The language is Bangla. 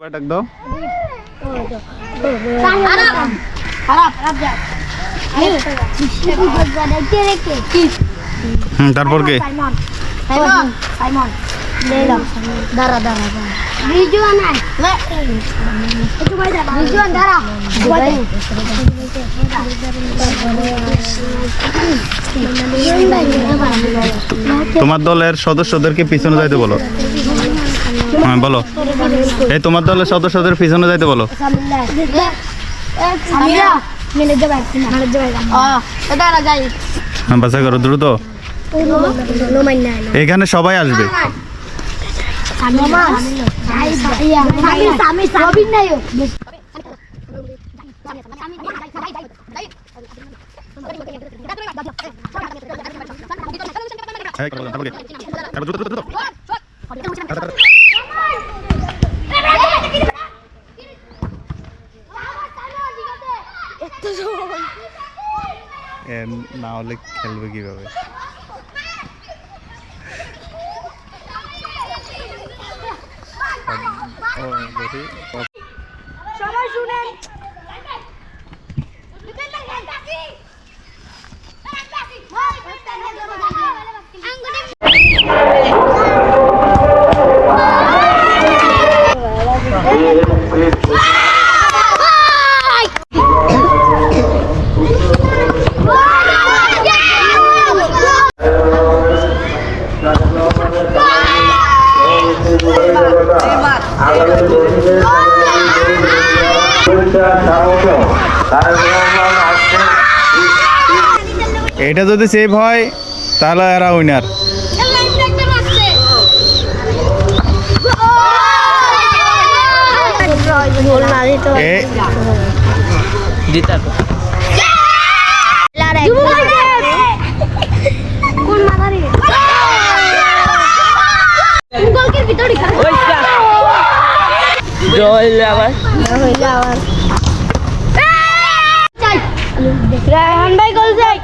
ডাক দাও। তারপর কে? তোমার দলের সদস্যদেরকে পিছনে যাইতে বলো। হ্যাঁ বলো, এই তোমার দলের সদস্যদের পিছনে যাইতে বলো। বাছাই করো দ্রুত, এখানে সবাই আসবে। না হলে খেলবে কিভাবে? সবাই শুনেন, এটা যদি সেভ হয় তাহলে এরা উইনার। রায়হান ভাই গোল যায়।